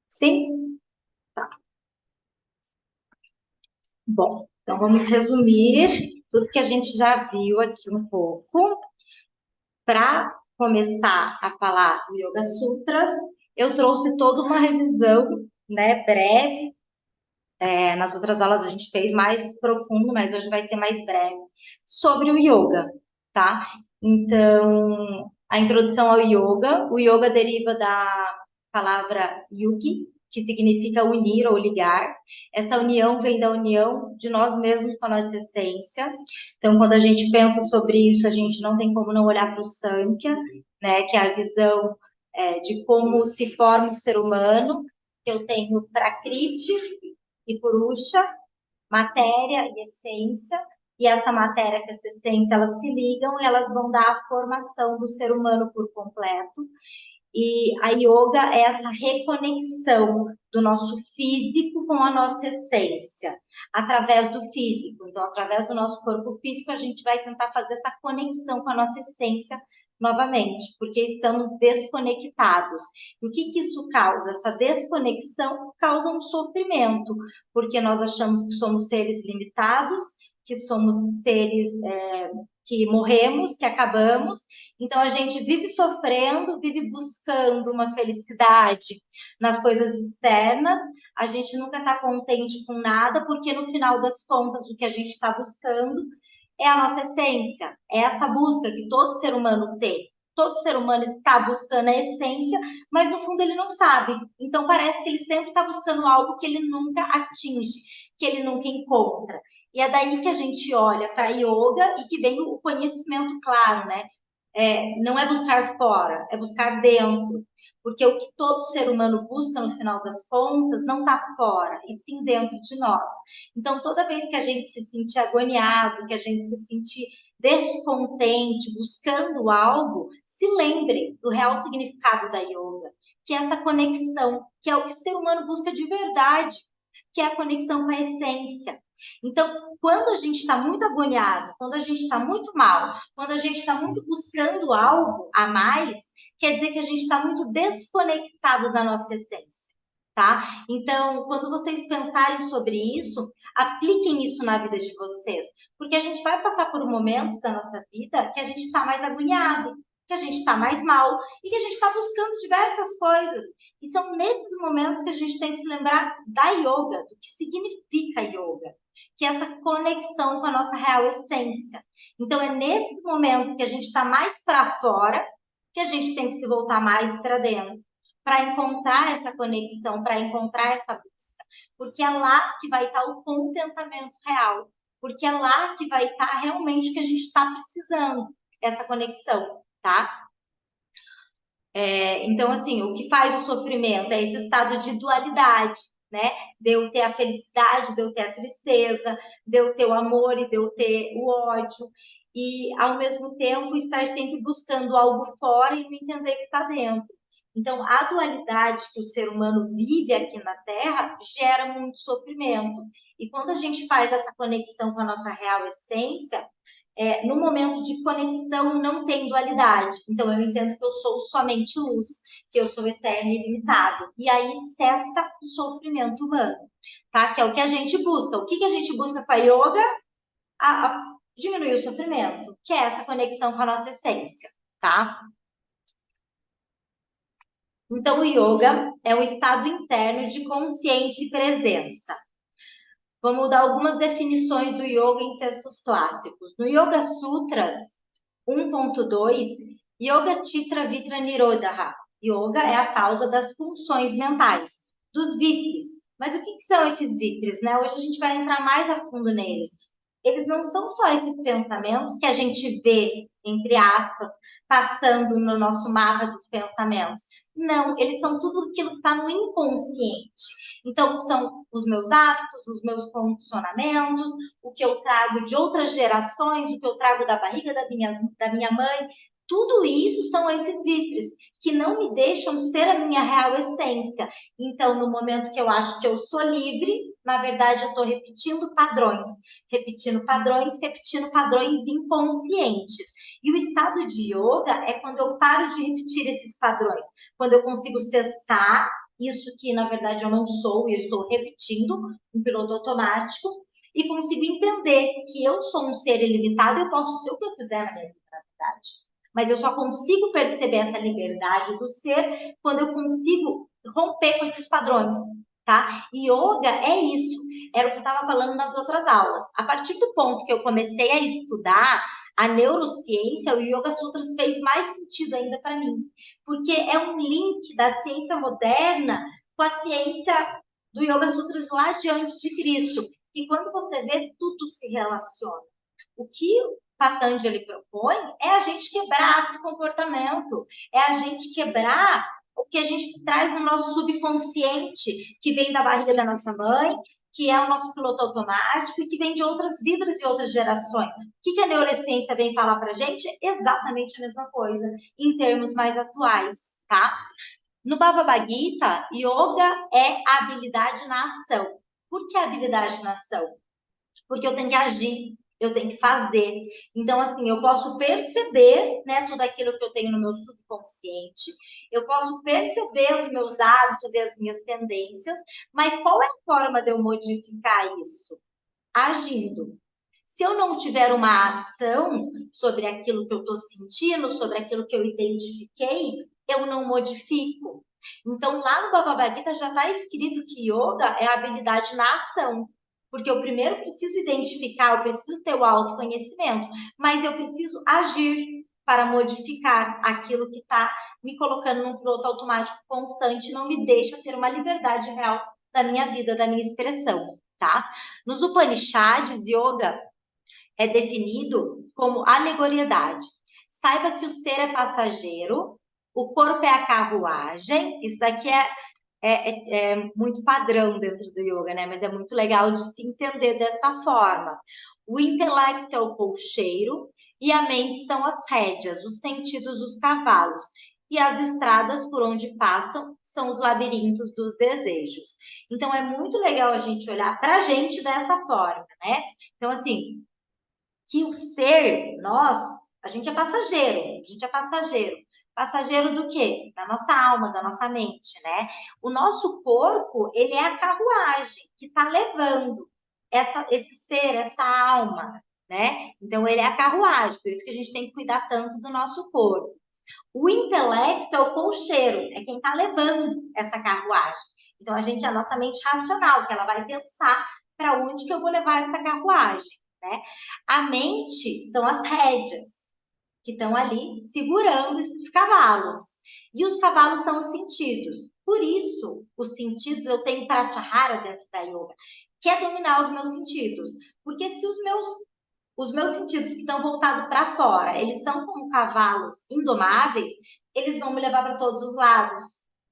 Sim? Tá. Bom, então vamos resumir tudo que a gente já viu aqui um pouco. Para começar a falar do Yoga Sutras, eu trouxe toda uma revisão, né, breve. Nas outras aulas a gente fez mais profundo, mas hoje vai ser mais breve, sobre o yoga, tá? Então, a introdução ao yoga. O yoga deriva da palavra yugi, que significa unir ou ligar. Essa união vem da união de nós mesmos com a nossa essência. Então, quando a gente pensa sobre isso, a gente não tem como não olhar para o Sankhya, né, que é a visão de como se forma o ser humano. Eu tenho Prakriti e Purusha, matéria e essência, e essa matéria com essa essência, elas se ligam e elas vão dar a formação do ser humano por completo. E a yoga é essa reconexão do nosso físico com a nossa essência, através do físico. Então, através do nosso corpo físico, a gente vai tentar fazer essa conexão com a nossa essência novamente, porque estamos desconectados. E o que isso causa? Essa desconexão causa um sofrimento, porque nós achamos que somos seres limitados, que somos seres que morremos, que acabamos. Então a gente vive sofrendo, vive buscando uma felicidade nas coisas externas. A gente nunca está contente com nada, porque no final das contas o que a gente está buscando é a nossa essência, é essa busca que todo ser humano tem. Todo ser humano está buscando a essência, mas no fundo ele não sabe. Então parece que ele sempre está buscando algo que ele nunca atinge, que ele nunca encontra. E é daí que a gente olha para a yoga e que vem o conhecimento claro, né? Não é buscar fora, é buscar dentro. Porque o que todo ser humano busca, no final das contas, não está fora, e sim dentro de nós. Então, toda vez que a gente se sentir agoniado, que a gente se sentir descontente, buscando algo, se lembre do real significado da yoga, que é essa conexão, que é o que o ser humano busca de verdade, que é a conexão com a essência. Então, quando a gente está muito agoniado, quando a gente está muito mal, quando a gente está muito buscando algo a mais, quer dizer que a gente está muito desconectado da nossa essência, tá? Então, quando vocês pensarem sobre isso, apliquem isso na vida de vocês, porque a gente vai passar por momentos da nossa vida que a gente está mais agoniado, que a gente está mais mal e que a gente está buscando diversas coisas. E são nesses momentos que a gente tem que se lembrar da yoga, do que significa yoga, que é essa conexão com a nossa real essência. Então, é nesses momentos que a gente está mais para fora que a gente tem que se voltar mais para dentro, para encontrar essa conexão, para encontrar essa busca. Porque é lá que vai estar o contentamento real. Porque é lá que vai estar realmente o que a gente está precisando, essa conexão, tá? Então, assim, o que faz o sofrimento é esse estado de dualidade, né? De eu ter a felicidade, de eu ter a tristeza, de eu ter o amor e de eu ter o ódio. E, ao mesmo tempo, estar sempre buscando algo fora e não entender que está dentro. Então, a dualidade que o ser humano vive aqui na Terra gera muito sofrimento. E quando a gente faz essa conexão com a nossa real essência, no momento de conexão não tem dualidade. Então eu entendo que eu sou somente luz, que eu sou eterno e ilimitado. E aí cessa o sofrimento humano, tá? Que é o que a gente busca. O que a gente busca com a yoga? Diminuir o sofrimento, que é essa conexão com a nossa essência, tá? Então o yoga é um estado interno de consciência e presença. Vamos dar algumas definições do yoga em textos clássicos. No Yoga Sutras 1.2, Yoga Chitra Vitra Nirodha. Yoga é a pausa das funções mentais, dos vitris. Mas o que são esses vitris, né? Hoje a gente vai entrar mais a fundo neles. Eles não são só esses pensamentos que a gente vê, entre aspas, passando no nosso mapa dos pensamentos. Não, eles são tudo aquilo que está no inconsciente. Então, são os meus hábitos, os meus condicionamentos, o que eu trago de outras gerações, o que eu trago da barriga da minha mãe. Tudo isso são esses vitres que não me deixam ser a minha real essência. Então, no momento que eu acho que eu sou livre, na verdade, eu estou repetindo padrões inconscientes. E o estado de yoga é quando eu paro de repetir esses padrões, quando eu consigo cessar isso que, na verdade, eu não sou, e eu estou repetindo um piloto automático, e consigo entender que eu sou um ser ilimitado e eu posso ser o que eu quiser na minha vida, na verdade. Mas eu só consigo perceber essa liberdade do ser quando eu consigo romper com esses padrões, tá? Yoga é isso. Era o que eu estava falando nas outras aulas. A partir do ponto que eu comecei a estudar a neurociência, o Yoga Sutras fez mais sentido ainda para mim, porque é um link da ciência moderna com a ciência do Yoga Sutras lá de antes de Cristo. E quando você vê, tudo se relaciona. O que Patanjali propõe é a gente quebrar o comportamento, é a gente quebrar o que a gente traz no nosso subconsciente, que vem da barriga da nossa mãe, que é o nosso piloto automático e que vem de outras vidas e outras gerações. O que a neurociência vem falar para a gente? Exatamente a mesma coisa, em termos mais atuais, tá? No Bhagavad Gita, yoga é a habilidade na ação. Por que a habilidade na ação? Porque eu tenho que agir, eu tenho que fazer. Então, assim, eu posso perceber, né, tudo aquilo que eu tenho no meu subconsciente, eu posso perceber os meus hábitos e as minhas tendências, mas qual é a forma de eu modificar isso? Agindo. Se eu não tiver uma ação sobre aquilo que eu estou sentindo, sobre aquilo que eu identifiquei, eu não modifico. Então, lá no Bhagavad Gita já está escrito que yoga é a habilidade na ação. Porque eu primeiro preciso identificar, eu preciso ter o autoconhecimento, mas eu preciso agir para modificar aquilo que está me colocando num piloto automático constante, não me deixa ter uma liberdade real da minha vida, da minha expressão, tá? Nos Upanishads, yoga é definido como alegoriedade. Saiba que o ser é passageiro, o corpo é a carruagem. Isso daqui é muito padrão dentro do yoga, né? Mas é muito legal de se entender dessa forma. O intelecto é o cocheiro e a mente são as rédeas, os sentidos, os cavalos. E as estradas por onde passam são os labirintos dos desejos. Então, é muito legal a gente olhar para a gente dessa forma, né? Então, assim, que o ser, nós, a gente é passageiro, a gente é passageiro. Passageiro do quê? Da nossa alma, da nossa mente, né? O nosso corpo, ele é a carruagem que está levando esse ser, essa alma, né? Então, ele é a carruagem, por isso que a gente tem que cuidar tanto do nosso corpo. O intelecto é o cocheiro, é quem está levando essa carruagem. Então, a nossa mente racional, que ela vai pensar para onde que eu vou levar essa carruagem, né? A mente são as rédeas que estão ali segurando esses cavalos. E os cavalos são os sentidos. Por isso, os sentidos eu tenho pratyahara dentro da yoga, que é dominar os meus sentidos. Porque se os meus sentidos que estão voltados para fora, eles são como cavalos indomáveis, eles vão me levar para todos os lados.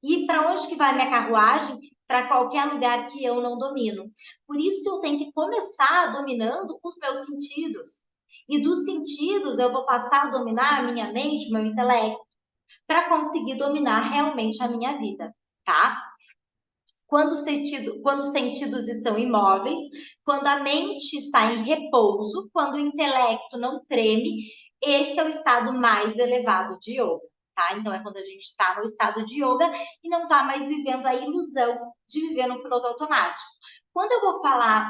E para onde que vai minha carruagem? Para qualquer lugar que eu não domino. Por isso que eu tenho que começar dominando os meus sentidos. E dos sentidos eu vou passar a dominar a minha mente, o meu intelecto, para conseguir dominar realmente a minha vida, tá? Quando os sentidos estão imóveis, quando a mente está em repouso, quando o intelecto não treme, esse é o estado mais elevado de yoga, tá? Então é quando a gente está no estado de yoga e não está mais vivendo a ilusão de viver no piloto automático. Quando eu vou falar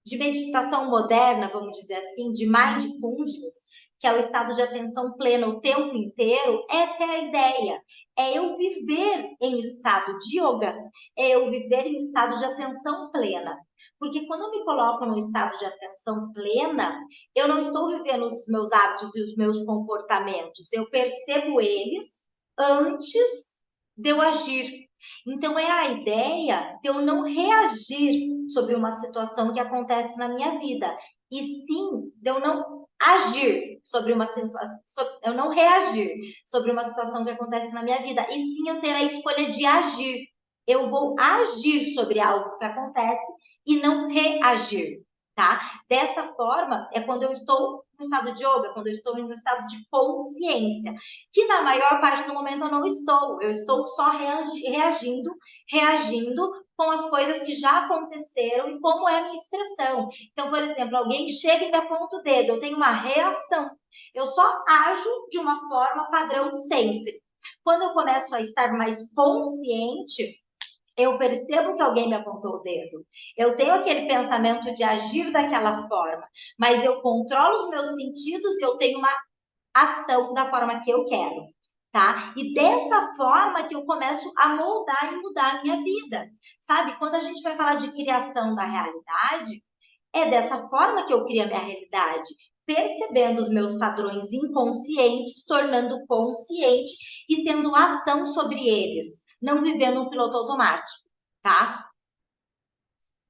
de meditação moderna, vamos dizer assim, de mindfulness, que é o estado de atenção plena o tempo inteiro, essa é a ideia. É eu viver em estado de yoga, é eu viver em estado de atenção plena. Porque quando eu me coloco no estado de atenção plena, eu não estou vivendo os meus hábitos e os meus comportamentos, eu percebo eles antes de eu agir. Então, é a ideia de eu não reagir sobre uma situação que acontece na minha vida, e sim de eu não agir sobre uma situação, eu não reagir sobre uma situação que acontece na minha vida, e sim eu ter a escolha de agir. Eu vou agir sobre algo que acontece e não reagir, tá? Dessa forma, é quando eu estou no estado de yoga, quando eu estou no estado de consciência, que na maior parte do momento eu estou só reagindo com as coisas que já aconteceram e como é a minha expressão. Então, por exemplo, alguém chega e me aponta o dedo, eu tenho uma reação. Eu só ajo de uma forma padrão de sempre. Quando eu começo a estar mais consciente, Eu percebo que alguém me apontou o dedo. Eu tenho aquele pensamento de agir daquela forma, mas eu controlo os meus sentidos e eu tenho uma ação da forma que eu quero, tá? E dessa forma que eu começo a moldar e mudar a minha vida, sabe? Quando a gente vai falar de criação da realidade, é dessa forma que eu crio a minha realidade, percebendo os meus padrões inconscientes, tornando consciente e tendo ação sobre eles, não vivendo um piloto automático, tá?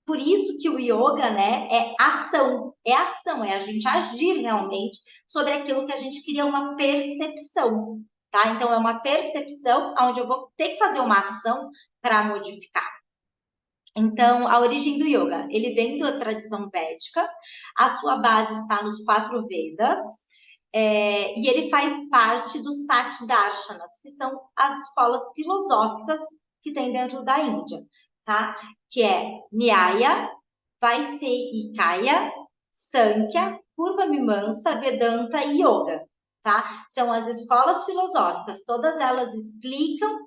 Por isso que o yoga, né, é ação, é a gente agir realmente sobre aquilo que a gente cria uma percepção, tá? Então é uma percepção onde eu vou ter que fazer uma ação para modificar. Então, a origem do yoga, ele vem da tradição védica, a sua base está nos 4 Vedas, e ele faz parte dos Sati Darshanas, que são as escolas filosóficas que tem dentro da Índia, tá? Que é Nyaya, Vaiseshikaya, Sankhya, Purva Mimamsa, Vedanta e Yoga, tá? São as escolas filosóficas, todas elas explicam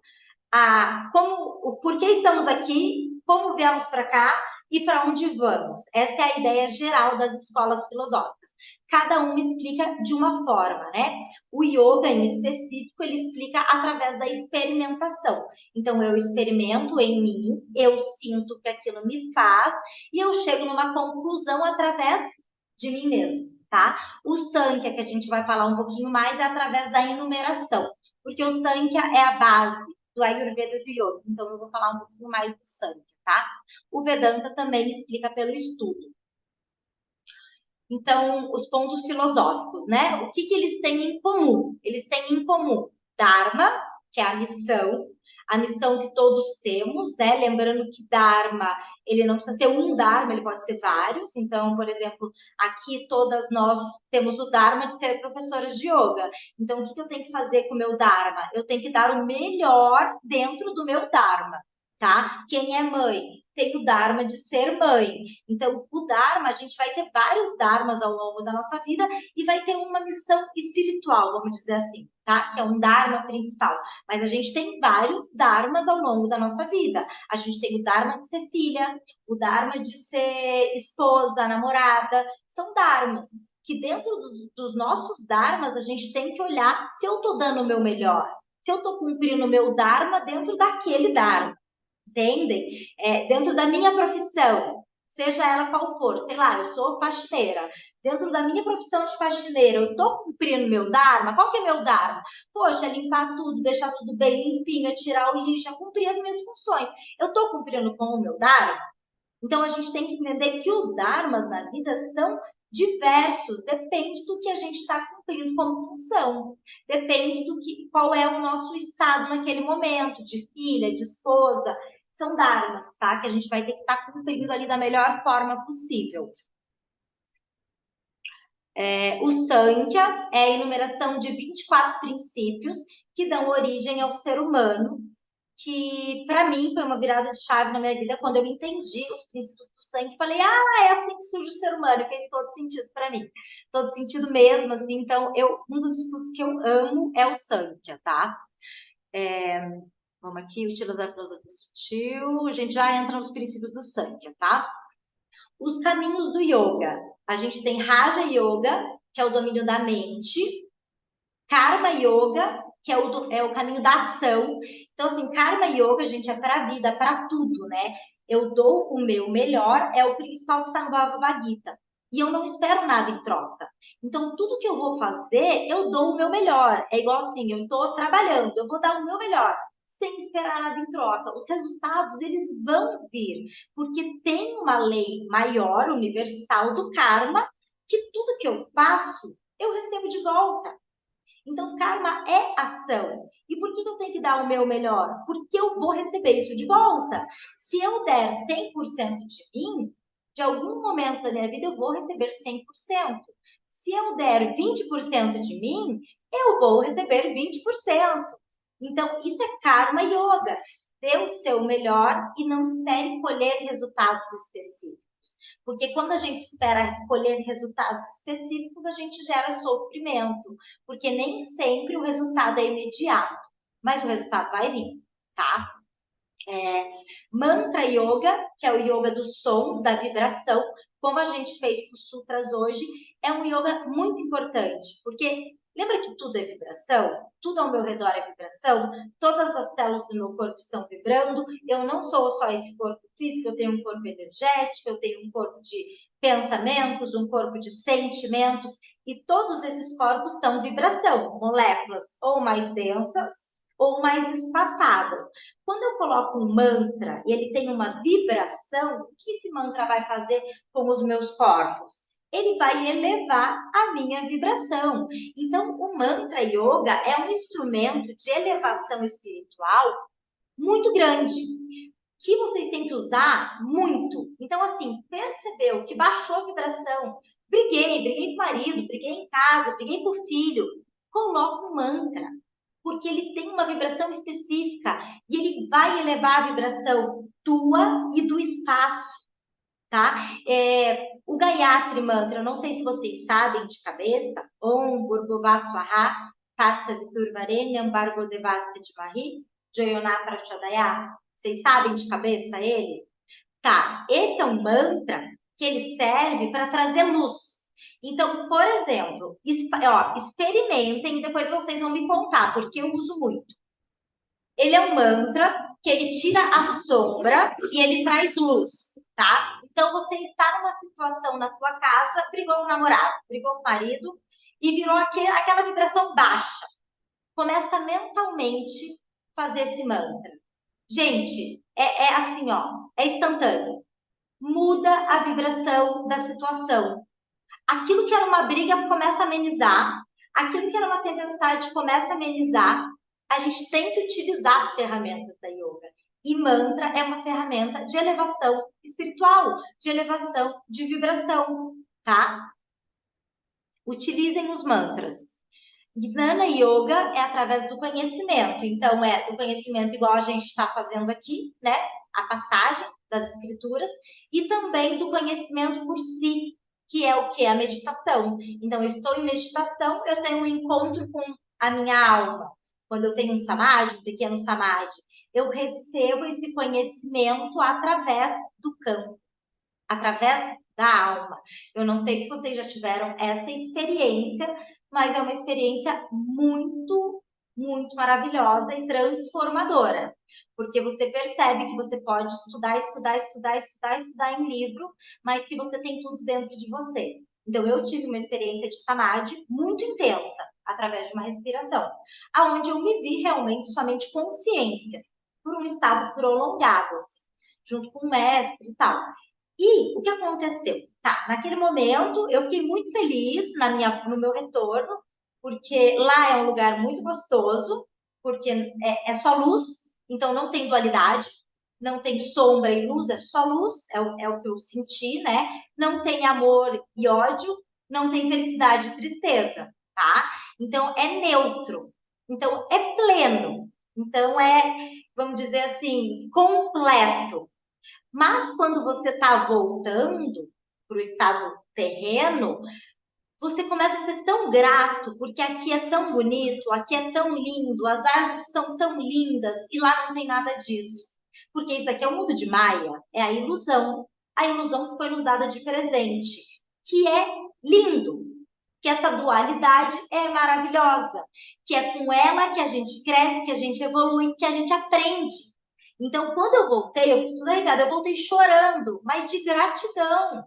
o porquê estamos aqui, como viemos para cá e para onde vamos. Essa é a ideia geral das escolas filosóficas. Cada uma explica de uma forma, né? O yoga, em específico, ele explica através da experimentação. Então, eu experimento em mim, eu sinto que aquilo me faz e eu chego numa conclusão através de mim mesmo, tá? O Sankhya, que a gente vai falar um pouquinho mais, é através da enumeração, porque o Sankhya é a base do Ayurveda e do Yoga. Então, eu vou falar um pouquinho mais do Sankhya, tá? O Vedanta também explica pelo estudo. Então, os pontos filosóficos, né? O que eles têm em comum? Eles têm em comum Dharma, que é a missão que todos temos, né? Lembrando que Dharma, ele não precisa ser um Dharma, ele pode ser vários. Então, por exemplo, aqui todas nós temos o Dharma de ser professoras de yoga. Então, o que eu tenho que fazer com o meu Dharma? Eu tenho que dar o melhor dentro do meu Dharma, tá? Quem é mãe? Tem o Dharma de ser mãe. Então, o Dharma, a gente vai ter vários Dharmas ao longo da nossa vida e vai ter uma missão espiritual, vamos dizer assim, tá? Que é um Dharma principal. Mas a gente tem vários Dharmas ao longo da nossa vida. A gente tem o Dharma de ser filha, o Dharma de ser esposa, namorada. São Dharmas que dentro dos nossos Dharmas a gente tem que olhar se eu estou dando o meu melhor, se eu estou cumprindo o meu Dharma dentro daquele Dharma. Entendem? Dentro da minha profissão, seja ela qual for, sei lá, eu sou faxineira. Dentro da minha profissão de faxineira, eu estou cumprindo meu Dharma? Qual que é meu Dharma? Poxa, limpar tudo, deixar tudo bem limpinho, tirar o lixo, cumprir as minhas funções. Eu estou cumprindo com o meu Dharma? Então, a gente tem que entender que os Dharmas na vida são diversos, depende do que a gente está cumprindo como função, depende qual é o nosso estado naquele momento, de filha, de esposa, são dharmas, tá? Que a gente vai ter que estar cumprindo ali da melhor forma possível. O Sankhya é a enumeração de 24 princípios que dão origem ao ser humano, que para mim foi uma virada de chave na minha vida quando eu entendi os princípios do sangue e falei, é assim que surge o ser humano, e fez todo sentido para mim, todo sentido mesmo, assim, então um dos estudos que eu amo é o Sankhya, tá? Vamos aqui, utilizar a filosofia sutil, a gente já entra nos princípios do Sankhya, tá? Os caminhos do yoga, a gente tem Raja Yoga, que é o domínio da mente, Karma Yoga, que é o caminho da ação. Então, assim, Karma Yoga, gente, é para a vida, para tudo, né? Eu dou o meu melhor, é o principal que está no Bhagavad Gita. E eu não espero nada em troca. Então, tudo que eu vou fazer, eu dou o meu melhor. É igual assim, eu estou trabalhando, eu vou dar o meu melhor, sem esperar nada em troca. Os resultados, eles vão vir, porque tem uma lei maior, universal do karma, que tudo que eu faço, eu recebo de volta. Então, karma é ação. E por que eu tenho que dar o meu melhor? Porque eu vou receber isso de volta. Se eu der 100% de mim, de algum momento da minha vida eu vou receber 100%. Se eu der 20% de mim, eu vou receber 20%. Então, isso é karma yoga. Dê o seu melhor e não espere colher resultados específicos. Porque quando a gente espera colher resultados específicos, a gente gera sofrimento, porque nem sempre o resultado é imediato, mas o resultado vai vir, tá? Mantra Yoga, que é o yoga dos sons, da vibração, como a gente fez com os sutras hoje, é um yoga muito importante, porque lembra que tudo é vibração? Tudo ao meu redor é vibração? Todas as células do meu corpo estão vibrando. Eu não sou só esse corpo físico, eu tenho um corpo energético, eu tenho um corpo de pensamentos, um corpo de sentimentos, e todos esses corpos são vibração, moléculas ou mais densas ou mais espaçadas. Quando eu coloco um mantra e ele tem uma vibração, o que esse mantra vai fazer com os meus corpos? Ele vai elevar a minha vibração. Então, o mantra yoga é um instrumento de elevação espiritual muito grande, que vocês têm que usar muito. Então, assim, percebeu que baixou a vibração, briguei com o marido, briguei em casa, briguei com o filho, coloca um mantra, porque ele tem uma vibração específica e ele vai elevar a vibração tua e do espaço, tá? O Gayatri Mantra, eu não sei se vocês sabem de cabeça, Om Bhurvuvah Swaha Tatsa Viturvarenyam Bhargo Devasya Dhimahi Joyona Prachodaya. Vocês sabem de cabeça ele? Tá, esse é um mantra que ele serve para trazer luz. Então, por exemplo, experimentem e depois vocês vão me contar, porque eu uso muito. Ele é um mantra que ele tira a sombra e ele traz luz, tá? Então, você está numa situação na tua casa, brigou com o namorado, brigou com o marido e virou aquela vibração baixa. Começa mentalmente fazer esse mantra. Gente, é assim, ó, é instantâneo. Muda a vibração da situação. Aquilo que era uma briga começa a amenizar, aquilo que era uma tempestade começa a amenizar. A gente tem que utilizar as ferramentas da yoga. E mantra é uma ferramenta de elevação espiritual, de elevação de vibração, tá? Utilizem os mantras. Gnana Yoga é através do conhecimento. Então, é do conhecimento igual a gente está fazendo aqui, né? A passagem das escrituras. E também do conhecimento por si, que é o que? A meditação. Então, eu estou em meditação, eu tenho um encontro com a minha alma. Quando eu tenho um samadhi, um pequeno samadhi, eu recebo esse conhecimento através do campo, através da alma. Eu não sei se vocês já tiveram essa experiência, mas é uma experiência muito, muito maravilhosa e transformadora, porque você percebe que você pode estudar em livro, mas que você tem tudo dentro de você. Então, eu tive uma experiência de samadhi muito intensa, através de uma respiração, aonde eu me vi realmente somente consciência, por um estado prolongado, assim, junto com o mestre e tal. E o que aconteceu? Tá, naquele momento eu fiquei muito feliz no meu retorno, porque lá é um lugar muito gostoso, porque é só luz, então não tem dualidade, não tem sombra e luz, é só luz, é o que eu senti, né? Não tem amor e ódio, não tem felicidade e tristeza, tá? Então é neutro, então é pleno, então vamos dizer assim, completo. Mas quando você está voltando para o estado terreno, você começa a ser tão grato, porque aqui é tão bonito, aqui é tão lindo, as árvores são tão lindas e lá não tem nada disso. Porque isso aqui é o mundo de Maia, é a ilusão que foi nos dada de presente, que é lindo, que essa dualidade é maravilhosa, que é com ela que a gente cresce, que a gente evolui, que a gente aprende. Então, quando eu voltei, eu fiquei tudo arrepiada, eu voltei chorando, mas de gratidão,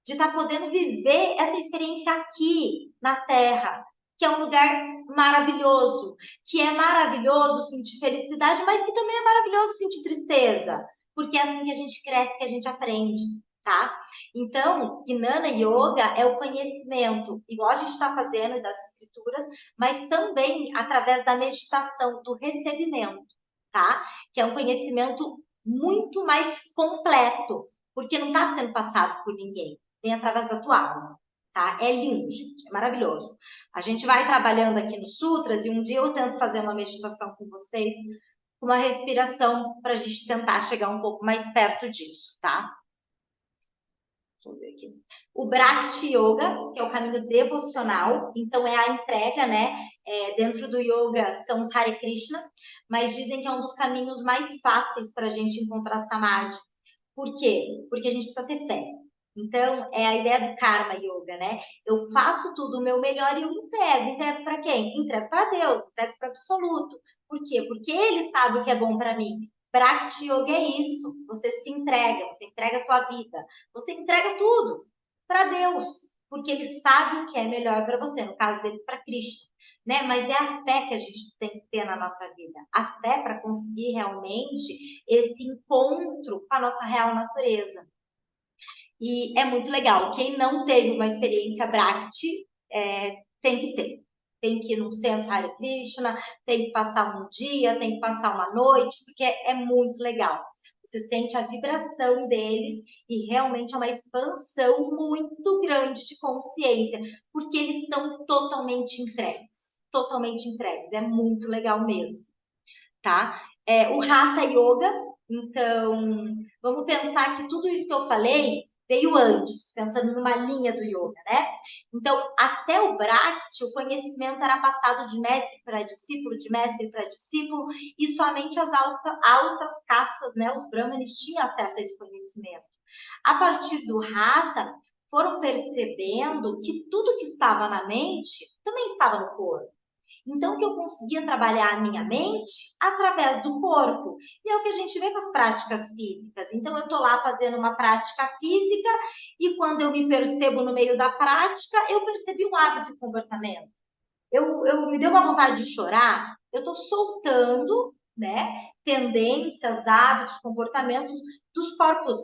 de estar podendo viver essa experiência aqui na Terra, que é um lugar maravilhoso, que é maravilhoso sentir felicidade, mas que também é maravilhoso sentir tristeza, porque é assim que a gente cresce, que a gente aprende, tá? Então, Gnana Yoga é o conhecimento, igual a gente está fazendo das escrituras, mas também através da meditação, do recebimento, tá? Que é um conhecimento muito mais completo, porque não está sendo passado por ninguém, vem através da tua alma, tá? É lindo, gente, é maravilhoso. A gente vai trabalhando aqui nos sutras e um dia eu tento fazer uma meditação com vocês, uma respiração para a gente tentar chegar um pouco mais perto disso, tá? Vou ver aqui. O Bhakti Yoga, que é o caminho devocional, então é a entrega, né? Dentro do yoga são os Hare Krishna, mas dizem que é um dos caminhos mais fáceis para a gente encontrar Samadhi. Por quê? Porque a gente precisa ter fé. Então, é a ideia do Karma Yoga, né? Eu faço tudo o meu melhor e eu entrego. Entrego para quem? Entrego para Deus, entrego para o absoluto. Por quê? Porque ele sabe o que é bom para mim. Bhakti Yoga é isso. Você se entrega, você entrega a tua vida, você entrega tudo para Deus, porque ele sabe o que é melhor para você. No caso deles, para Krishna. Né? Mas é a fé que a gente tem que ter na nossa vida. A fé para conseguir realmente esse encontro com a nossa real natureza. E é muito legal. Quem não teve uma experiência Bhakti, tem que ter. Tem que ir no centro Hare Krishna, tem que passar um dia, tem que passar uma noite, porque é muito legal. Você sente a vibração deles e realmente é uma expansão muito grande de consciência, porque eles estão totalmente entregues. Totalmente entregues. É muito legal mesmo, tá? O Hatha Yoga, então, vamos pensar que tudo isso que eu falei veio antes, pensando numa linha do yoga, né? Então, até o Bhakti, o conhecimento era passado de mestre para discípulo, de mestre para discípulo, e somente as altas castas, né, os brahmanes, tinham acesso a esse conhecimento. A partir do Hatha, foram percebendo que tudo que estava na mente também estava no corpo. Então, que eu conseguia trabalhar a minha mente através do corpo. E é o que a gente vê com as práticas físicas. Então, eu estou lá fazendo uma prática física e quando eu me percebo no meio da prática, eu percebi um hábito de comportamento. Eu me deu uma vontade de chorar, eu estou soltando, né, tendências, hábitos, comportamentos dos corpos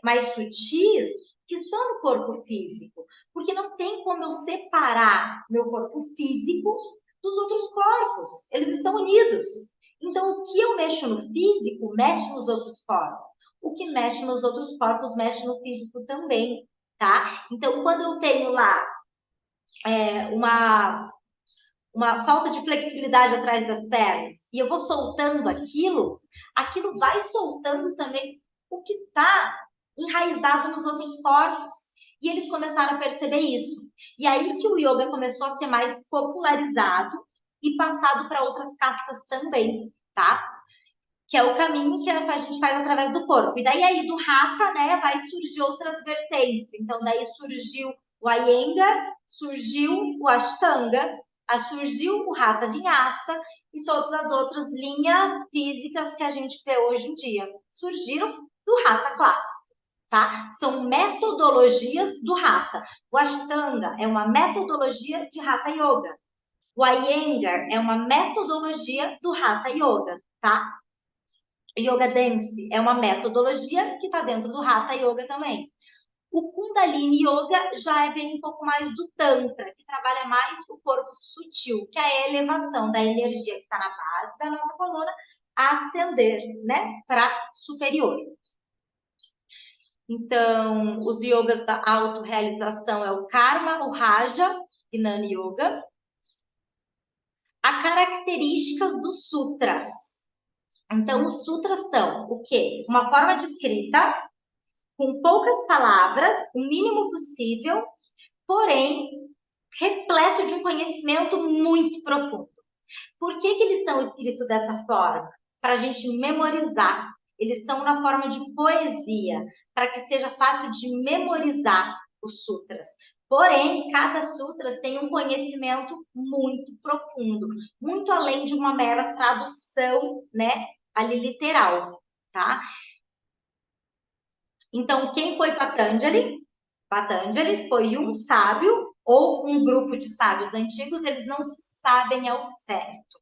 mais sutis que estão no corpo físico. Porque não tem como eu separar meu corpo físico dos outros corpos. Eles estão unidos. Então, o que eu mexo no físico, mexe nos outros corpos. O que mexe nos outros corpos, mexe no físico também, tá? Então, quando eu tenho lá uma falta de flexibilidade atrás das pernas e eu vou soltando aquilo, aquilo vai soltando também o que está enraizado nos outros corpos. E eles começaram a perceber isso. E aí que o yoga começou a ser mais popularizado e passado para outras castas também, tá? Que é o caminho que a gente faz através do corpo. E daí aí do Hatha, né, vai surgir outras vertentes. Então daí surgiu o Iyengar, surgiu o Ashtanga, surgiu o Hatha Vinyasa e todas as outras linhas físicas que a gente vê hoje em dia. Surgiram do Hatha clássico. Tá? São metodologias do Hatha. O Ashtanga é uma metodologia de Hatha Yoga. O Iyengar é uma metodologia do Hatha Yoga, tá? Yoga Dance é uma metodologia que está dentro do Hatha Yoga também. O Kundalini Yoga já é bem um pouco mais do Tantra, que trabalha mais o corpo sutil, que é a elevação da energia que está na base da nossa coluna a ascender, né, para superior. Então, os yogas da autorrealização é o Karma, o Raja, Gnana Yoga. As características dos sutras. Então, os sutras são o quê? Uma forma de escrita, com poucas palavras, o mínimo possível, porém, repleto de um conhecimento muito profundo. Por que eles são escritos dessa forma? Para a gente memorizar. Eles são na forma de poesia, para que seja fácil de memorizar os sutras. Porém, cada sutra tem um conhecimento muito profundo, muito além de uma mera tradução, né, ali literal, tá? Então, quem foi Patanjali? Patanjali foi um sábio ou um grupo de sábios antigos, eles não se sabem ao certo,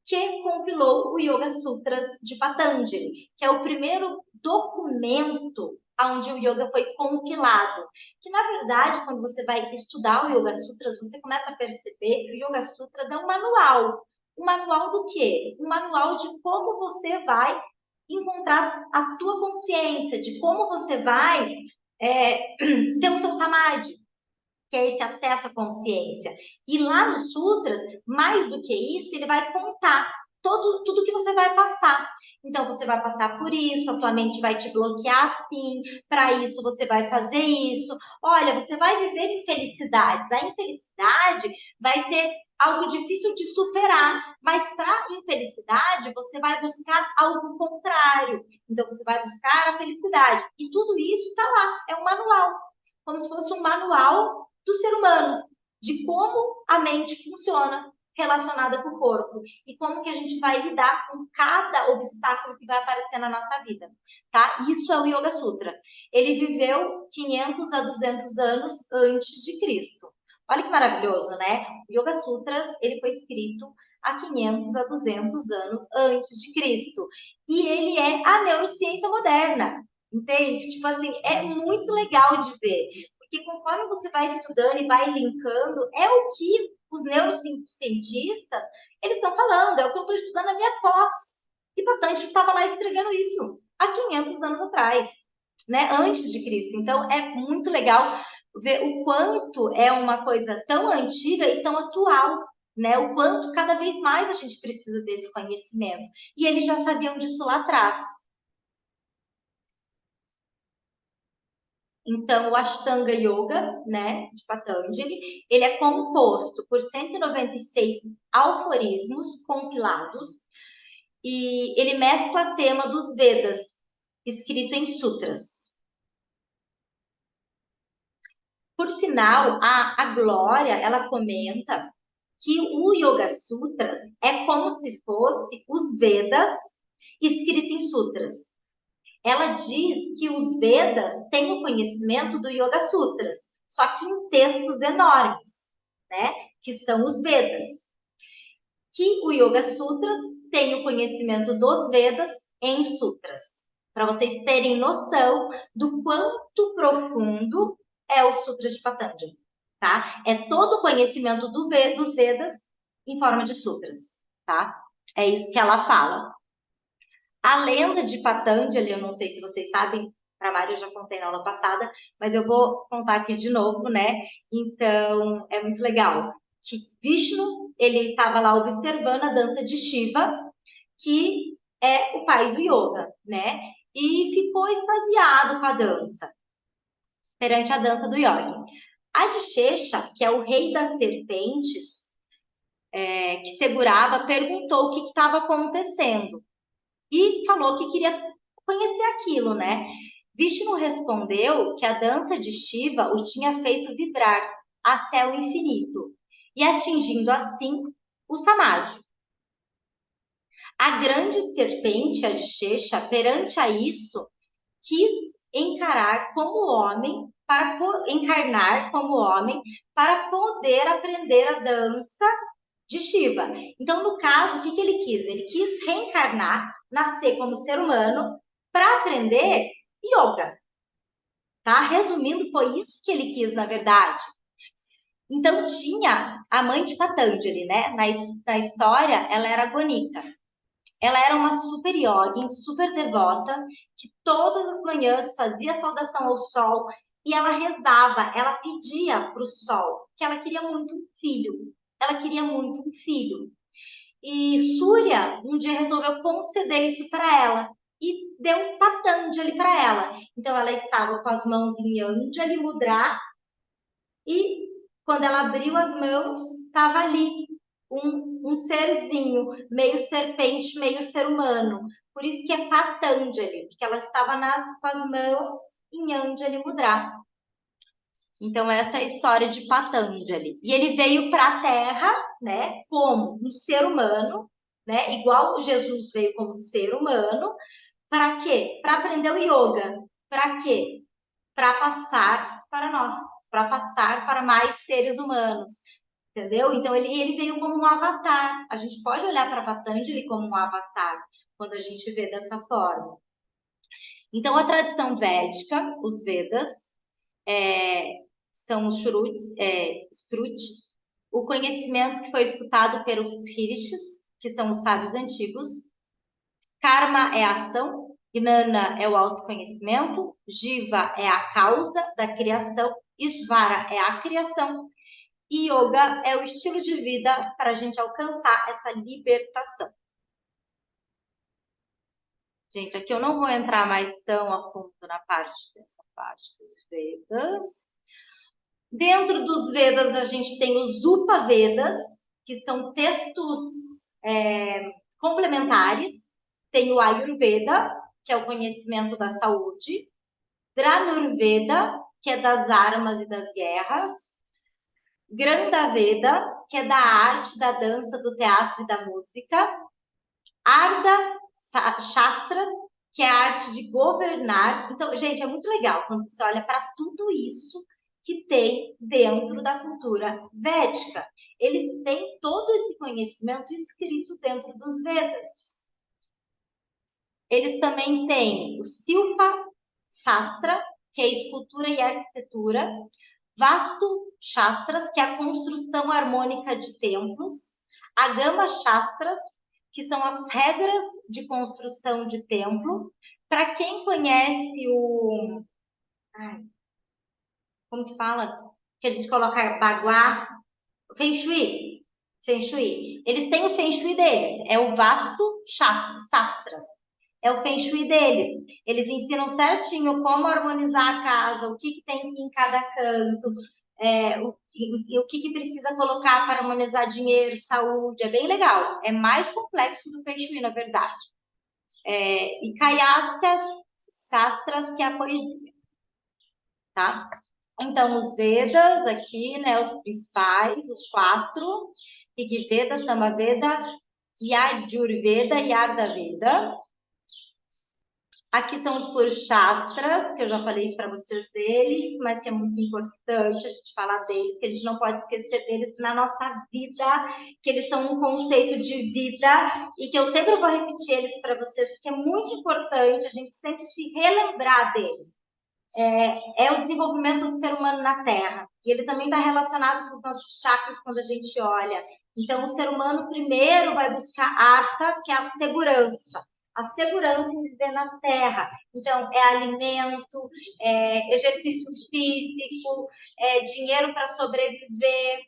que compilou o Yoga Sutras de Patanjali, que é o primeiro documento onde o yoga foi compilado. Que, na verdade, quando você vai estudar o Yoga Sutras, você começa a perceber que o Yoga Sutras é um manual. Um manual do quê? Um manual de como você vai encontrar a tua consciência, de como você vai ter o seu samadhi, que é esse acesso à consciência. E lá nos sutras, mais do que isso, ele vai contar tudo que você vai passar. Então, você vai passar por isso, a tua mente vai te bloquear assim, para isso você vai fazer isso. Olha, você vai viver infelicidades. A infelicidade vai ser algo difícil de superar, mas para infelicidade você vai buscar algo contrário. Então, você vai buscar a felicidade. E tudo isso está lá, é um manual, como se fosse um manual do ser humano, de como a mente funciona relacionada com o corpo e como que a gente vai lidar com cada obstáculo que vai aparecer na nossa vida, tá? Isso é o Yoga Sutra. Ele viveu 500 a 200 anos antes de Cristo. Olha que maravilhoso, né? O Yoga Sutras, ele foi escrito há 500 a 200 anos antes de Cristo. E ele é a neurociência moderna, entende? Tipo assim, é muito legal de ver. Porque conforme você vai estudando e vai linkando, é o que os neurocientistas, eles estão falando, é o que eu estou estudando na minha pós. E Patanjali estava lá escrevendo isso há 500 anos atrás, né? Antes de Cristo. Então, é muito legal ver o quanto é uma coisa tão antiga e tão atual, né? O quanto cada vez mais a gente precisa desse conhecimento. E eles já sabiam disso lá atrás. Então, o Ashtanga Yoga, né, de Patanjali, ele é composto por 196 aforismos compilados e ele mescla o tema dos Vedas, escrito em sutras. Por sinal, a Glória, ela comenta que o Yoga Sutras é como se fosse os Vedas escrito em sutras. Ela diz que os Vedas têm o conhecimento do Yoga Sutras, só que em textos enormes, né? Que são os Vedas. Que o Yoga Sutras tem o conhecimento dos Vedas em sutras. Para vocês terem noção do quanto profundo é o Sutra de Patanjali, tá? É todo o conhecimento dos Vedas em forma de sutras, tá? É isso que ela fala. A lenda de Patanjali, eu não sei se vocês sabem, para Mário eu já contei na aula passada, mas eu vou contar aqui de novo, né? Então, é muito legal. Que Vishnu, ele estava lá observando a dança de Shiva, que é o pai do yoga, né? E ficou extasiado com a dança, perante a dança do yoga. Adishesha, que é o rei das serpentes, que segurava, perguntou o que estava acontecendo e falou que queria conhecer aquilo, né? Vishnu respondeu que a dança de Shiva o tinha feito vibrar até o infinito e atingindo assim o Samadhi. A grande serpente, a Adishesha, perante a isso, quis encarar como homem, para encarnar como homem, para poder aprender a dança de Shiva. Então, no caso, o que ele quis? Ele quis reencarnar, nascer como ser humano, para aprender yoga. Tá? Resumindo, foi isso que ele quis, na verdade. Então, tinha a mãe de Patanjali, né? Na história, ela era Gonika. Ela era uma super yogin, super devota, que todas as manhãs fazia saudação ao sol e ela rezava, ela pedia para o sol, que ela queria muito um filho. Ela queria muito um filho. E Surya um dia resolveu conceder isso para ela e deu um Patanjali para ela. Então ela estava com as mãos em Anjali Mudra e quando ela abriu as mãos, estava ali um serzinho, meio serpente, meio ser humano. Por isso que é Patanjali, porque ela estava com as mãos em Anjali Mudra. Então, essa é a história de Patanjali. E ele veio para a Terra, né, como um ser humano, né, igual Jesus veio como ser humano. Para quê? Para aprender o yoga. Para quê? Para passar para nós, para passar para mais seres humanos. Entendeu? Então, ele veio como um avatar. A gente pode olhar para Patanjali como um avatar, quando a gente vê dessa forma. Então, a tradição védica, os Vedas, são os Shruti, o conhecimento que foi escutado pelos Rishis, que são os sábios antigos. Karma é a ação, Gnana é o autoconhecimento, Jiva é a causa da criação, Ishvara é a criação, e Yoga é o estilo de vida para a gente alcançar essa libertação. Gente, aqui eu não vou entrar mais tão a fundo na dessa parte dos Vedas. Dentro dos Vedas, a gente tem os Upavedas, que são textos complementares. Tem o Ayurveda, que é o conhecimento da saúde. Dhanurveda, que é das armas e das guerras. Grandaveda, que é da arte, da dança, do teatro e da música. Arda Shastras, que é a arte de governar. Então, gente, é muito legal quando você olha para tudo isso que tem dentro da cultura védica. Eles têm todo esse conhecimento escrito dentro dos Vedas. Eles também têm o Silpa Sastra, que é escultura e arquitetura. Vastu Shastras, que é a construção harmônica de templos. Agama Shastras, que são as regras de construção de templo. Para quem conhece o... como que fala? Que a gente coloca baguá, Feng Shui. Feng Shui. Eles têm o Feng Shui deles, é o Vastu Shastras. É o Feng Shui deles. Eles ensinam certinho como harmonizar a casa, o que tem que ir em cada canto, o que precisa colocar para harmonizar dinheiro, saúde. É bem legal. É mais complexo do Feng Shui, na verdade. E Kayasya Shastras, que é a poesia. Tá? Então, os Vedas aqui, né, os principais, os 4, Rigveda, Samaveda, Yajurveda e Ardhaveda. Aqui são os Purushastras, que eu já falei para vocês deles, mas que é muito importante a gente falar deles, que a gente não pode esquecer deles na nossa vida, que eles são um conceito de vida e que eu sempre vou repetir eles para vocês, porque é muito importante a gente sempre se relembrar deles. É o desenvolvimento do ser humano na Terra. E ele também está relacionado com os nossos chakras quando a gente olha. Então, o ser humano primeiro vai buscar artha, que é a segurança. A segurança em viver na Terra. Então, é alimento, exercício físico, dinheiro para sobreviver,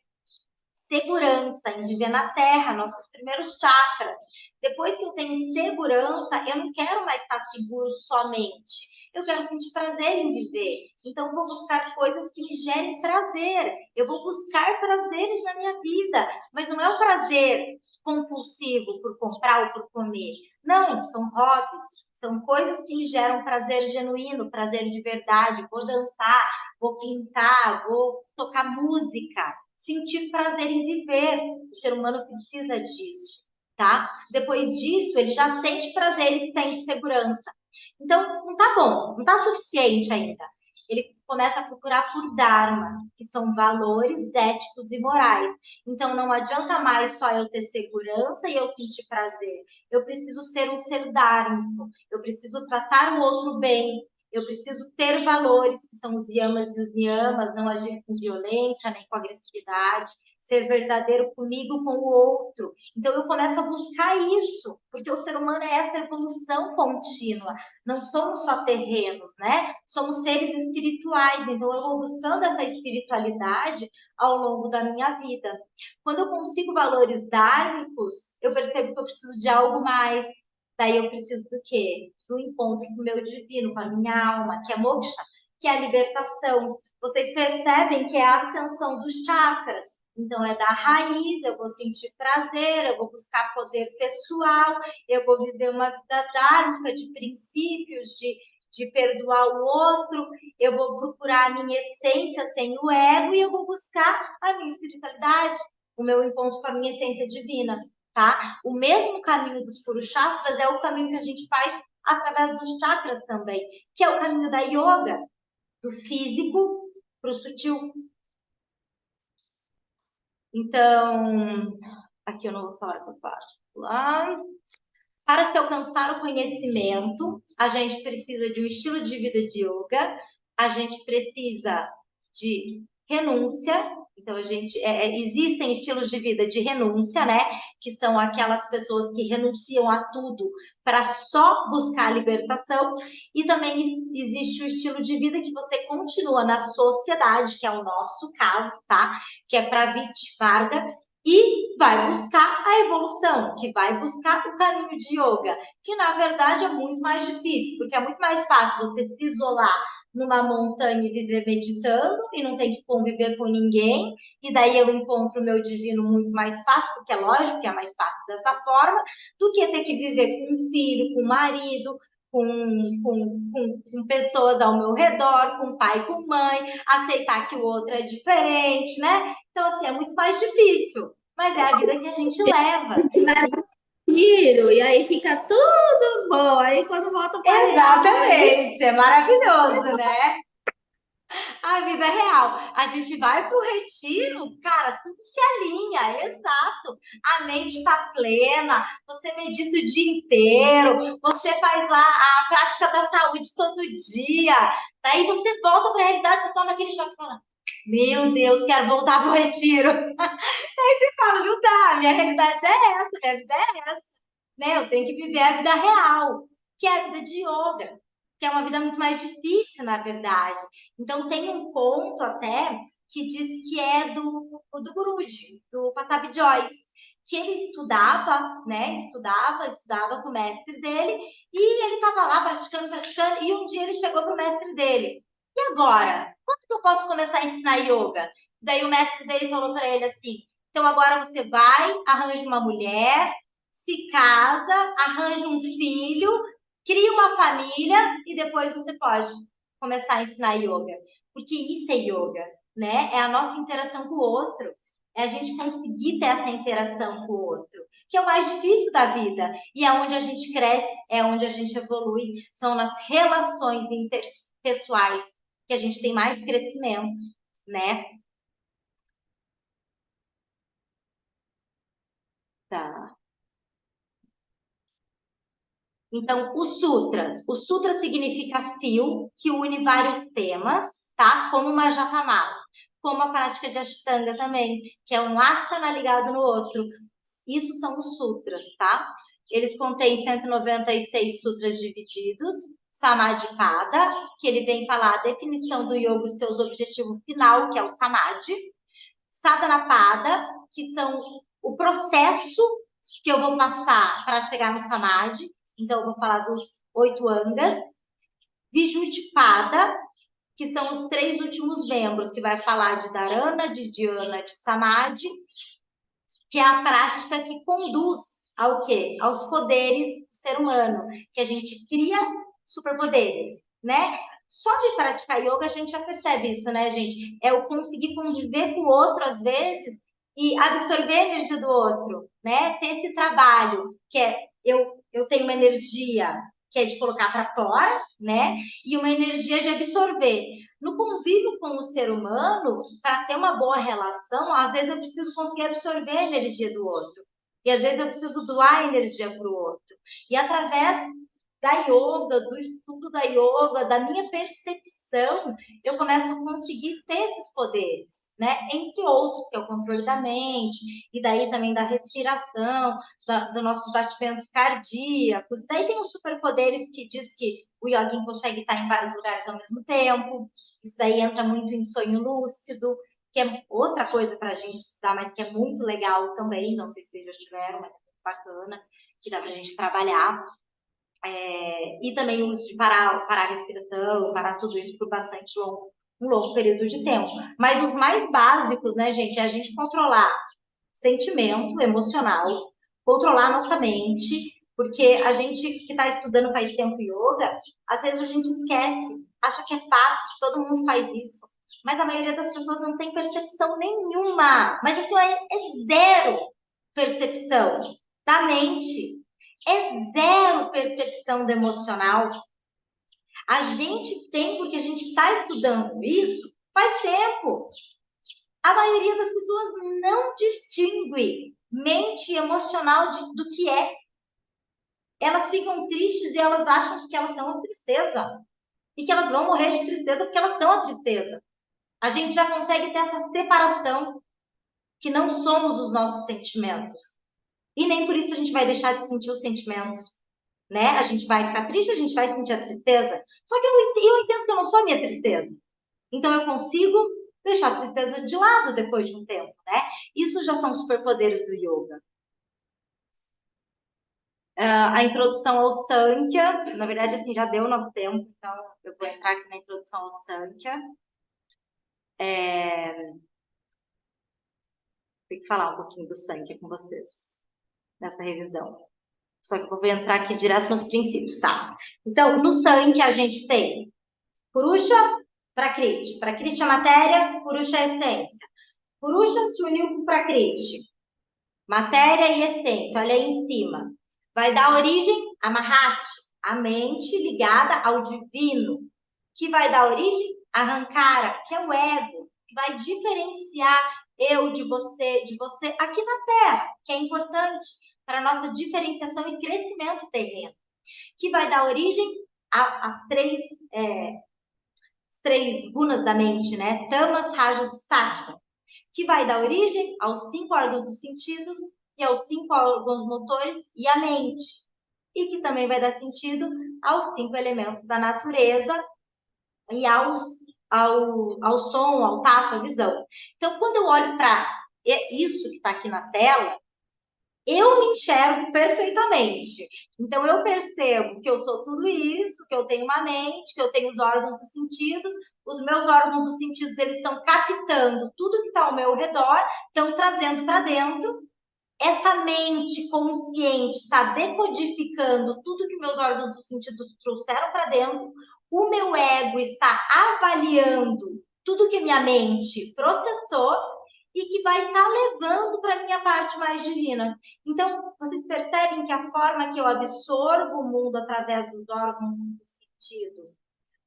segurança em viver na Terra, nossos primeiros chakras. Depois que eu tenho segurança, eu não quero mais estar seguro somente. Eu quero sentir prazer em viver. Então, eu vou buscar coisas que me gerem prazer. Eu vou buscar prazeres na minha vida. Mas não é o prazer compulsivo por comprar ou por comer. Não, são hobbies. São coisas que me geram prazer genuíno, prazer de verdade. Vou dançar, vou pintar, vou tocar música. Sentir prazer em viver. O ser humano precisa disso, tá? Depois disso, ele já sente prazer e sente segurança. Então, não tá bom, não tá suficiente ainda. Ele começa a procurar por Dharma, que são valores éticos e morais. Então, não adianta mais só eu ter segurança e eu sentir prazer. Eu preciso ser um ser dharmico. Eu preciso tratar o outro bem. Eu preciso ter valores, que são os yamas e os niyamas, não agir com violência nem com agressividade, ser verdadeiro comigo, com o outro. Então, eu começo a buscar isso, porque o ser humano é essa evolução contínua. Não somos só terrenos, né? Somos seres espirituais. Então, eu vou buscando essa espiritualidade ao longo da minha vida. Quando eu consigo valores dármicos, eu percebo que eu preciso de algo mais. Daí eu preciso do quê? Do encontro com o meu divino, com a minha alma, que é moksha, que é a libertação. Vocês percebem que é a ascensão dos chakras. Então, é da raiz, eu vou sentir prazer, eu vou buscar poder pessoal, eu vou viver uma vida dármica de princípios, de perdoar o outro, eu vou procurar a minha essência sem o ego e eu vou buscar a minha espiritualidade, o meu encontro com a minha essência divina, tá? O mesmo caminho dos Purushastras é o caminho que a gente faz através dos chakras também, que é o caminho da yoga, do físico para o sutil. Então, aqui eu não vou falar essa parte. Lá. Para se alcançar o conhecimento, a gente precisa de um estilo de vida de yoga, a gente precisa de renúncia. Então, existem estilos de vida de renúncia, né? Que são aquelas pessoas que renunciam a tudo para só buscar a libertação. E também existe o estilo de vida que você continua na sociedade, que é o nosso caso, tá? Que é para Pravit Varga, e vai buscar a evolução, que vai buscar o caminho de yoga, que na verdade é muito mais difícil, porque é muito mais fácil você se isolar numa montanha e viver meditando e não tem que conviver com ninguém, e daí eu encontro o meu divino muito mais fácil, porque é lógico que é mais fácil dessa forma, do que ter que viver com um filho, com um marido, com pessoas ao meu redor, com pai, com mãe, aceitar que o outro é diferente, né? Então, assim, é muito mais difícil, mas é a vida que a gente leva. Giro, e aí fica tudo bom. Aí quando volta para real, aí Exatamente, é maravilhoso, né? A vida é real. A gente vai para o retiro, cara, tudo se alinha, exato. A mente está plena, você medita o dia inteiro, você faz lá a prática da saúde todo dia. Daí você volta para a realidade, você toma aquele choque e fala: Meu Deus, quero voltar para o retiro. Aí você fala: Não dá, minha realidade é essa, minha vida é essa. Né? Eu tenho que viver a vida real, que é a vida de yoga, que é uma vida muito mais difícil, na verdade. Então, tem um ponto até que diz que é do Guruji, do Patabi Joyce, que ele estudava, né? Estudava com o mestre dele, e ele estava lá praticando, e um dia ele chegou para o mestre dele. E agora? Quando que eu posso começar a ensinar yoga? Daí o mestre dele falou para ele assim: então agora você vai, arranja uma mulher, se casa, arranja um filho, cria uma família e depois você pode começar a ensinar yoga. Porque isso é yoga, né? É a nossa interação com o outro. É a gente conseguir ter essa interação com o outro, que é o mais difícil da vida. E é onde a gente cresce, é onde a gente evolui. São nas relações interpessoais que a gente tem mais crescimento, né? Tá. Então, o sutra significa fio que une vários temas, tá? Como uma japamala, como a prática de Ashtanga também, que é um asana ligado no outro. Isso são os sutras, tá? Eles contêm 196 sutras divididos, Samadhipada, que ele vem falar a definição do yoga, os seus objetivos final, que é o Samadhi, Sadhanapada, que são o processo que eu vou passar para chegar no Samadhi. Então, eu vou falar dos 8 angas. Vijutipada, que são os 3 últimos membros, que vai falar de Dharana, de Dhyana, de Samadhi, que é a prática que conduz ao quê? Aos poderes do ser humano, que a gente cria superpoderes, né? Só de praticar yoga a gente já percebe isso, né, gente? É o conseguir conviver com o outro às vezes e absorver a energia do outro, né? Ter esse trabalho que é eu tenho uma energia que é de colocar para fora, né? E uma energia de absorver. No convívio com o ser humano, para ter uma boa relação, às vezes eu preciso conseguir absorver a energia do outro. E às vezes eu preciso doar energia para o outro. E através da yoga, do estudo da yoga, da minha percepção, eu começo a conseguir ter esses poderes, né? Entre outros, que é o controle da mente, e daí também da respiração, dos nossos batimentos cardíacos. Daí tem os superpoderes que diz que o yogin consegue estar em vários lugares ao mesmo tempo. Isso daí entra muito em sonho lúcido, que é outra coisa para a gente estudar, mas que é muito legal também. Não sei se vocês já tiveram, mas é muito bacana, que dá para a gente trabalhar. E também o uso de parar a respiração, parar tudo isso por bastante um longo período de tempo. Mas os mais básicos, né, gente, é a gente controlar sentimento emocional, controlar a nossa mente, porque a gente que está estudando faz tempo yoga, às vezes a gente esquece, acha que é fácil, que todo mundo faz isso. Mas a maioria das pessoas não tem percepção nenhuma. Mas assim, é zero percepção da mente. É zero percepção do emocional. A gente tem, porque a gente está estudando isso faz tempo. A maioria das pessoas não distingue mente emocional do que é. Elas ficam tristes e elas acham que elas são a tristeza. E que elas vão morrer de tristeza porque elas são a tristeza. A gente já consegue ter essa separação que não somos os nossos sentimentos. E nem por isso a gente vai deixar de sentir os sentimentos. Né? A gente vai ficar triste, a gente vai sentir a tristeza. Só que eu entendo que eu não sou a minha tristeza. Então eu consigo deixar a tristeza de lado depois de um tempo, né? Isso já são superpoderes do yoga. A introdução ao Sankhya, na verdade, assim, já deu o nosso tempo, então eu vou entrar aqui na introdução ao Sankhya. Tem que falar um pouquinho do Sankhya com vocês, nessa revisão. Só que eu vou entrar aqui direto nos princípios, tá? Então, no Sankhya a gente tem Purusha, Prakriti. Prakriti é matéria, Purusha é essência. Purusha se uniu com Prakriti. Matéria e essência, olha aí em cima. Vai dar origem a Mahati, a mente ligada ao divino, que vai dar origem a Ahankara, que é o ego, que vai diferenciar eu de você aqui na Terra, que é importante para a nossa diferenciação e crescimento terreno, que vai dar origem às três gunas da mente, né? Tamas, Rajas e Sattva, que vai dar origem aos 5 órgãos dos sentidos e aos 5 órgãos motores e à mente, e que também vai dar sentido aos 5 elementos da natureza e ao som, ao tato, à visão. Então, quando eu olho para isso que está aqui na tela, eu me enxergo perfeitamente. Então, eu percebo que eu sou tudo isso, que eu tenho uma mente, que eu tenho os órgãos dos sentidos. Os meus órgãos dos sentidos, eles estão captando tudo que está ao meu redor, estão trazendo para dentro. Essa mente consciente está decodificando tudo que meus órgãos dos sentidos trouxeram para dentro. O meu ego está avaliando tudo que minha mente processou e que vai estar levando para a minha parte mais divina. Então, vocês percebem que a forma que eu absorvo o mundo através dos órgãos dos sentidos,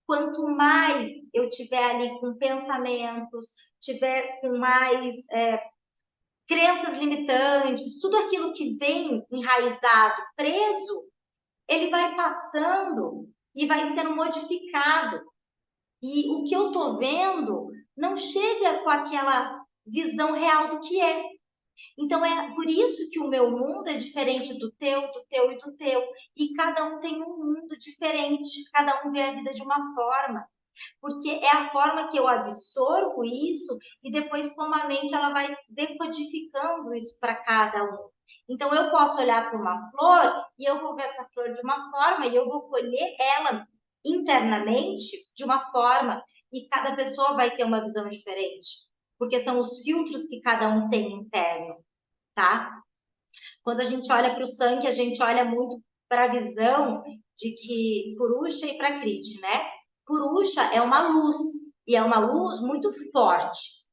quanto mais eu tiver ali com pensamentos, tiver com mais crenças limitantes, tudo aquilo que vem enraizado, preso, ele vai passando e vai sendo modificado. E o que eu estou vendo não chega com aquela visão real do que é. Então, é por isso que o meu mundo é diferente do teu e do teu. E cada um tem um mundo diferente, cada um vê a vida de uma forma. Porque é a forma que eu absorvo isso e depois como a mente ela vai decodificando isso para cada um. Então, eu posso olhar para uma flor e eu vou ver essa flor de uma forma e eu vou colher ela internamente de uma forma e cada pessoa vai ter uma visão diferente, porque são os filtros que cada um tem interno, tá? Quando a gente olha para o sangue, a gente olha muito para a visão de que Purusha e Prakriti, né? Purusha é uma luz e é uma luz muito forte.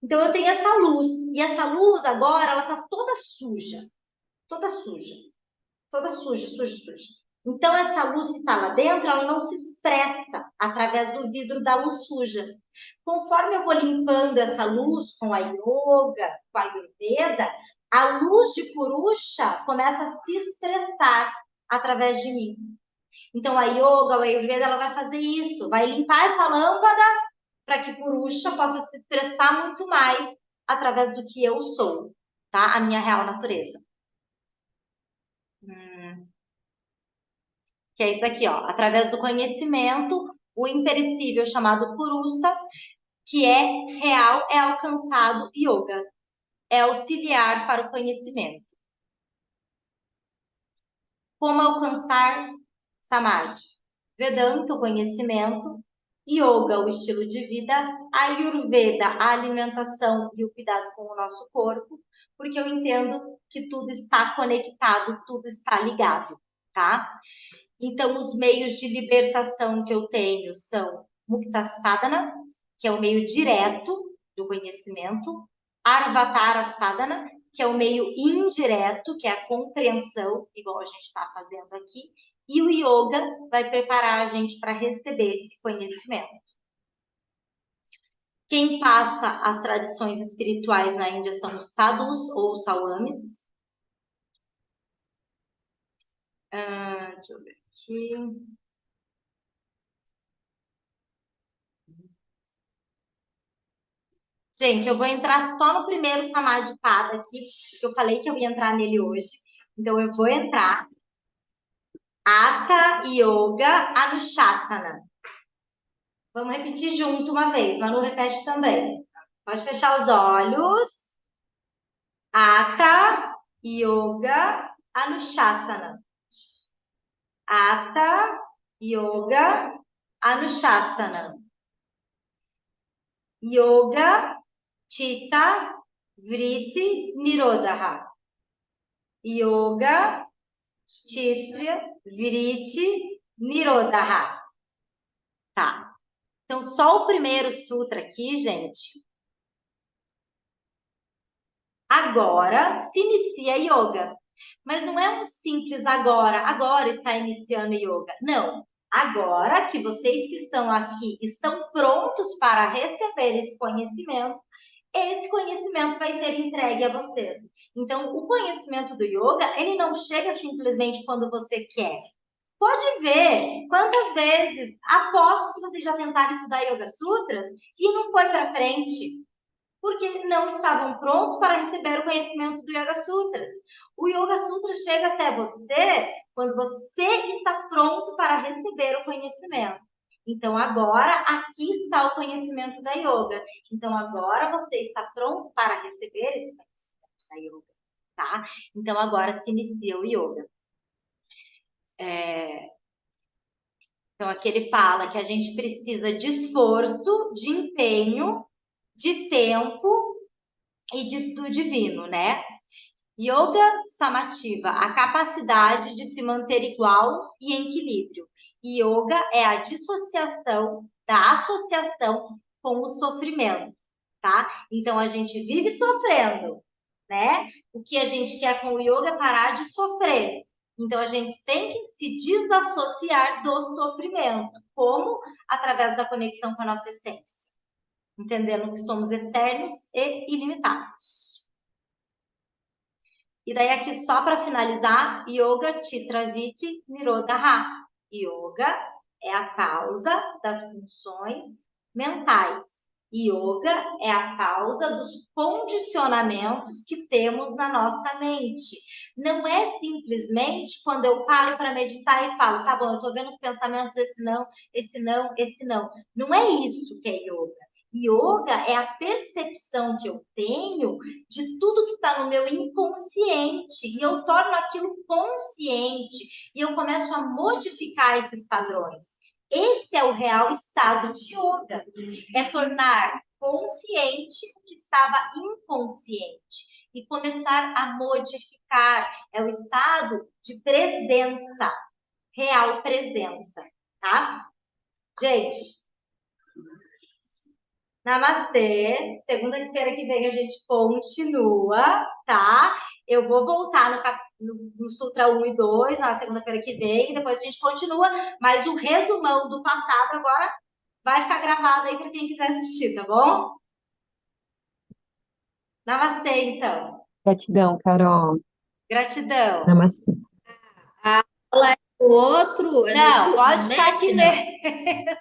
Então eu tenho essa luz e essa luz agora ela tá toda suja, toda suja, toda suja, suja, suja. Então essa luz que está lá dentro, ela não se expressa através do vidro da luz suja. Conforme eu vou limpando essa luz com a yoga, com a Ayurveda, a luz de Purusha começa a se expressar através de mim. Então, a yoga, a Ayurveda, ela vai fazer isso, vai limpar essa lâmpada para que Purusha possa se expressar muito mais através do que eu sou, tá? A minha real natureza. Que é isso aqui, ó. Através do conhecimento, o imperecível chamado Purusha, que é real, é alcançado yoga. É auxiliar para o conhecimento. Como alcançar Samadhi? Vedanta, o conhecimento, Yoga, o estilo de vida, Ayurveda, a alimentação e o cuidado com o nosso corpo, porque eu entendo que tudo está conectado, tudo está ligado, tá? Então, os meios de libertação que eu tenho são Mukta Sadhana, que é o meio direto do conhecimento, Arvatara Sadhana, que é o meio indireto, que é a compreensão, igual a gente está fazendo aqui, e o yoga vai preparar a gente para receber esse conhecimento. Quem passa as tradições espirituais na Índia são os sadhus ou os sawamis. Deixa eu ver aqui. Gente, eu vou entrar só no primeiro Samadhi Pada aqui, que eu falei que eu ia entrar nele hoje. Então, eu vou entrar. Hatha Yoga Anushasana. Vamos repetir junto uma vez. Manu repete também. Pode fechar os olhos. Hatha Yoga Anushasana. Hatha Yoga Anushasana. Yoga Chitta Vritti Nirodha. Yoga Chitta Vritti Nirodha. Tá. Então, só o primeiro sutra aqui, gente. Agora se inicia yoga. Mas não é um simples agora está iniciando yoga. Não. Agora que vocês que estão aqui estão prontos para receber esse conhecimento vai ser entregue a vocês. Então, o conhecimento do yoga, ele não chega simplesmente quando você quer. Pode ver quantas vezes, aposto que vocês já tentaram estudar Yoga Sutras e não foi para frente, porque não estavam prontos para receber o conhecimento do Yoga Sutras. O Yoga Sutras chega até você quando você está pronto para receber o conhecimento. Então, agora, aqui está o conhecimento da Yoga. Então, agora você está pronto para receber esse conhecimento da Yoga, tá? Então, agora se inicia o Yoga. Então, aqui ele fala que a gente precisa de esforço, de empenho, de tempo e do divino, né? Yoga Samativa, a capacidade de se manter igual e em equilíbrio. Yoga é a dissociação da associação com o sofrimento, tá? Então, a gente vive sofrendo, né? O que a gente quer com o yoga é parar de sofrer. Então, a gente tem que se desassociar do sofrimento. Como? Através da conexão com a nossa essência. Entendendo que somos eternos e ilimitados. E daí aqui, só para finalizar, Yoga Chitraviti Nirodha. Yoga é a causa das funções mentais. Yoga é a causa dos condicionamentos que temos na nossa mente. Não é simplesmente quando eu paro para meditar e falo, tá bom, eu tô vendo os pensamentos, esse não, esse não, esse não. Não é isso que é yoga. Yoga é a percepção que eu tenho de tudo que está no meu inconsciente e eu torno aquilo consciente e eu começo a modificar esses padrões. Esse é o real estado de yoga. É tornar consciente o que estava inconsciente e começar a modificar. É o estado de presença, real presença, tá? Gente, namastê. Segunda-feira que vem a gente continua, tá? Eu vou voltar no Sutra 1 e 2 na segunda-feira que vem, e depois a gente continua, mas o resumão do passado agora vai ficar gravado aí para quem quiser assistir, tá bom? Namastê, então. Gratidão, Carol. Gratidão. Namastê. A aula é do outro? Não, pode ficar aqui não. mesmo.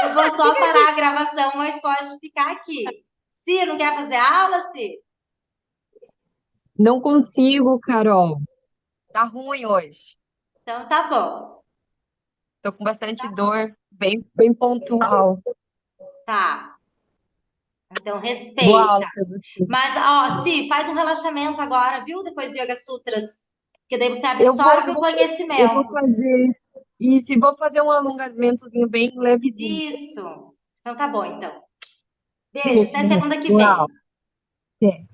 Eu vou só parar a gravação, mas pode ficar aqui. Si, não quer fazer aula, Si? Não consigo, Carol. Tá ruim hoje. Então tá bom. Tô com bastante dor, bem pontual. Tá. Então Boa respeita. aula pra você. Mas, ó, Si, faz um relaxamento agora, viu? Depois do Yoga Sutras. Porque daí você Eu absorve o vou conhecimento. fazer isso e vou fazer um alongamentozinho bem levezinho. Isso. Então tá bom, então. Beijo, até segunda que Boa vem. aula. Até.